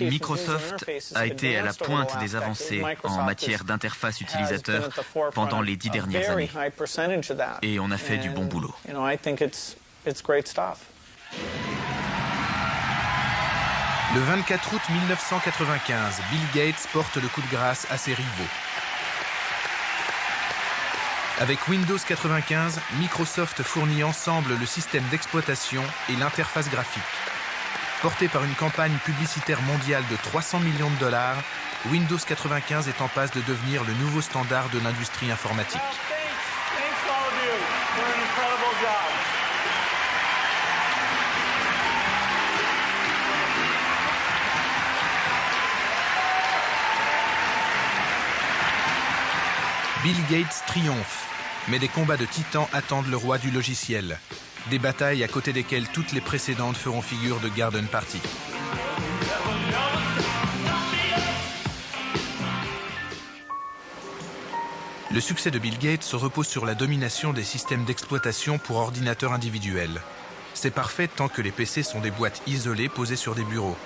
Microsoft a été à la pointe des avancées en matière d'interface utilisateur pendant les 10 dernières années. Et on a fait du bon boulot. Le 24 août 1995, Bill Gates porte le coup de grâce à ses rivaux. Avec Windows 95, Microsoft fournit ensemble le système d'exploitation et l'interface graphique. Porté par une campagne publicitaire mondiale de 300 millions de dollars, Windows 95 est en passe de devenir le nouveau standard de l'industrie informatique. Bill Gates triomphe, mais des combats de titans attendent le roi du logiciel. Des batailles à côté desquelles toutes les précédentes feront figure de garden party. Le succès de Bill Gates se repose sur la domination des systèmes d'exploitation pour ordinateurs individuels. C'est parfait tant que les PC sont des boîtes isolées posées sur des bureaux.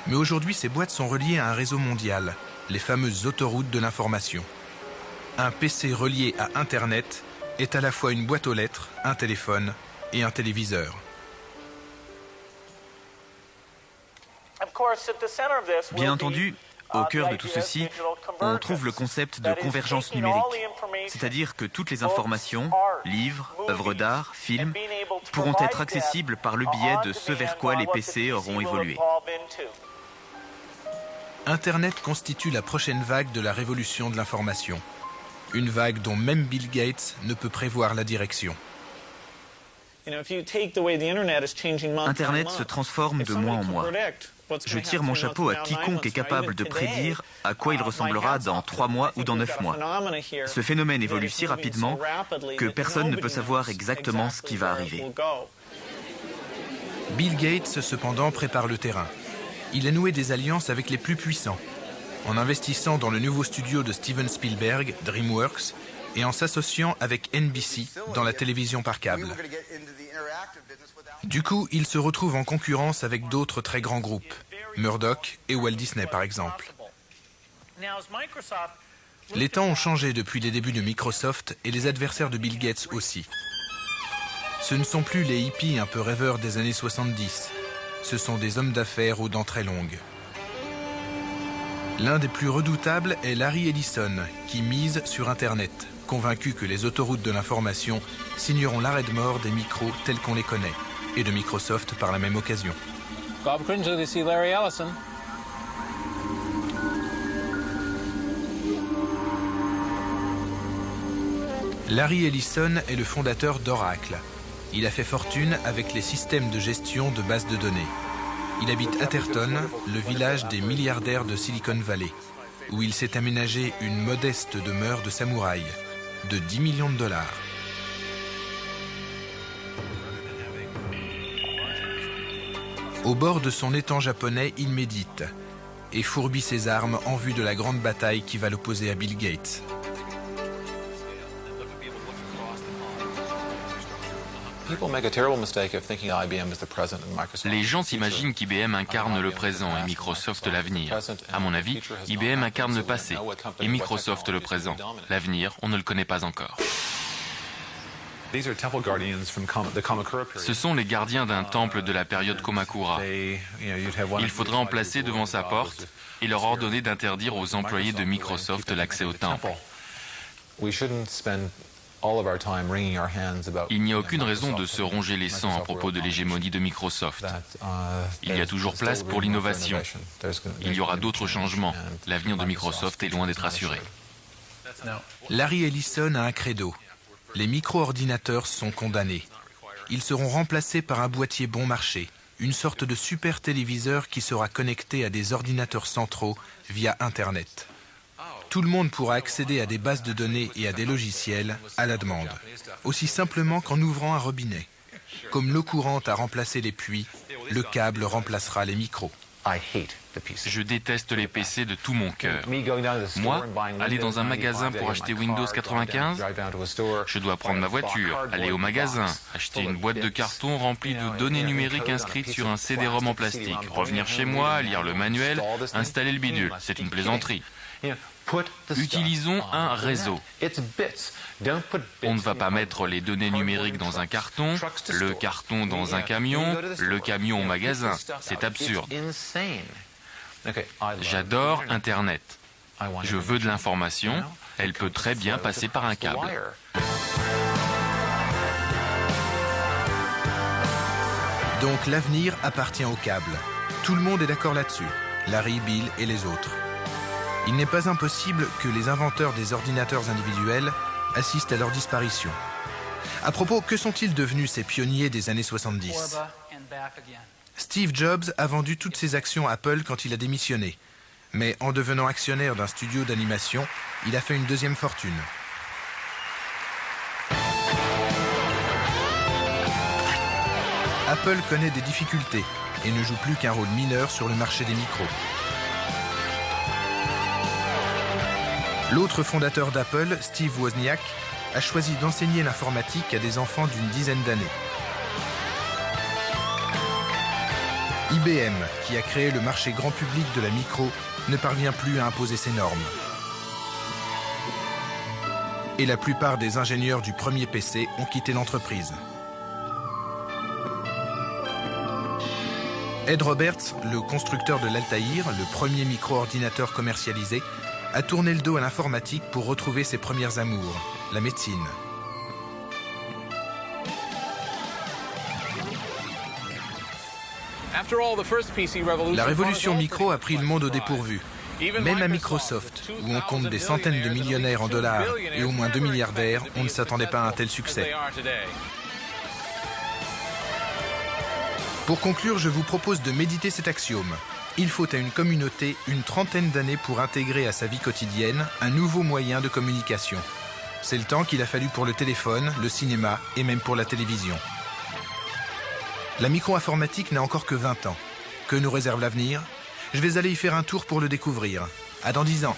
Mais aujourd'hui, ces boîtes sont reliées à un réseau mondial, les fameuses autoroutes de l'information. Un PC relié à Internet est à la fois une boîte aux lettres, un téléphone et un téléviseur. Bien entendu, au cœur de tout ceci, on trouve le concept de convergence numérique, c'est-à-dire que toutes les informations, livres, œuvres d'art, films, pourront être accessibles par le biais de ce vers quoi les PC auront évolué. Internet constitue la prochaine vague de la révolution de l'information. Une vague dont même Bill Gates ne peut prévoir la direction. Internet se transforme de mois en mois. Je tire mon chapeau à quiconque est capable de prédire à quoi il ressemblera dans 3 mois ou dans 9 mois. Ce phénomène évolue si rapidement que personne ne peut savoir exactement ce qui va arriver. Bill Gates, cependant, prépare le terrain. Il a noué des alliances avec les plus puissants. En investissant dans le nouveau studio de Steven Spielberg, DreamWorks, et en s'associant avec NBC dans la télévision par câble. Du coup, il se retrouve en concurrence avec d'autres très grands groupes, Murdoch et Walt Disney par exemple. Les temps ont changé depuis les débuts de Microsoft et les adversaires de Bill Gates aussi. Ce ne sont plus les hippies un peu rêveurs des années 70, ce sont des hommes d'affaires aux dents très longues. L'un des plus redoutables est Larry Ellison, qui mise sur Internet, convaincu que les autoroutes de l'information signeront l'arrêt de mort des micros tels qu'on les connaît, et de Microsoft par la même occasion. Bob Cringer, ici Larry Ellison. Larry Ellison est le fondateur d'Oracle. Il a fait fortune avec les systèmes de gestion de bases de données. Il habite Atherton, le village des milliardaires de Silicon Valley, où il s'est aménagé une modeste demeure de samouraï, de 10 millions de dollars. Au bord de son étang japonais, il médite et fourbit ses armes en vue de la grande bataille qui va l'opposer à Bill Gates. Les gens s'imaginent qu'IBM incarne le présent et Microsoft l'avenir. À mon avis, IBM incarne le passé et Microsoft le présent. L'avenir, on ne le connaît pas encore. Ce sont les gardiens d'un temple de la période Kamakura. Il faudrait en placer devant sa porte et leur ordonner d'interdire aux employés de Microsoft l'accès au temple. Il n'y a aucune raison de se ronger les sangs à propos de l'hégémonie de Microsoft. Il y a toujours place pour l'innovation. Il y aura d'autres changements. L'avenir de Microsoft est loin d'être assuré. Larry Ellison a un credo. Les micro-ordinateurs sont condamnés. Ils seront remplacés par un boîtier bon marché, une sorte de super téléviseur qui sera connecté à des ordinateurs centraux via Internet. Tout le monde pourra accéder à des bases de données et à des logiciels à la demande, aussi simplement qu'en ouvrant un robinet. Comme l'eau courante a remplacé les puits, le câble remplacera les micros. Je déteste les PC de tout mon cœur. Moi, aller dans un magasin pour acheter Windows 95, je dois prendre ma voiture, aller au magasin, acheter une boîte de carton remplie de données numériques inscrites sur un CD-ROM en plastique, revenir chez moi, lire le manuel, installer le bidule. C'est une plaisanterie. Utilisons un réseau. On ne va pas mettre les données numériques dans un carton, le carton dans un camion, le camion au magasin. C'est absurde. J'adore Internet. Je veux de l'information. Elle peut très bien passer par un câble. Donc l'avenir appartient au câble. Tout le monde est d'accord là-dessus. Larry, Bill et les autres. Il n'est pas impossible que les inventeurs des ordinateurs individuels assistent à leur disparition. À propos, que sont-ils devenus ces pionniers des années 70 ? Steve Jobs a vendu toutes ses actions à Apple quand il a démissionné. Mais en devenant actionnaire d'un studio d'animation, il a fait une deuxième fortune. Apple connaît des difficultés et ne joue plus qu'un rôle mineur sur le marché des micros. L'autre fondateur d'Apple, Steve Wozniak, a choisi d'enseigner l'informatique à des enfants d'une dizaine d'années. IBM, qui a créé le marché grand public de la micro, ne parvient plus à imposer ses normes. Et la plupart des ingénieurs du premier PC ont quitté l'entreprise. Ed Roberts, le constructeur de l'Altaïr, le premier micro-ordinateur commercialisé, a tourné le dos à l'informatique pour retrouver ses premières amours, la médecine. La révolution micro a pris le monde au dépourvu. Même à Microsoft, où on compte des centaines de millionnaires en dollars et au moins 2 milliardaires, on ne s'attendait pas à un tel succès. Pour conclure, je vous propose de méditer cet axiome. Il faut à une communauté une trentaine d'années pour intégrer à sa vie quotidienne un nouveau moyen de communication. C'est le temps qu'il a fallu pour le téléphone, le cinéma et même pour la télévision. La micro-informatique n'a encore que 20 ans. Que nous réserve l'avenir ? Je vais aller y faire un tour pour le découvrir. À dans 10 ans.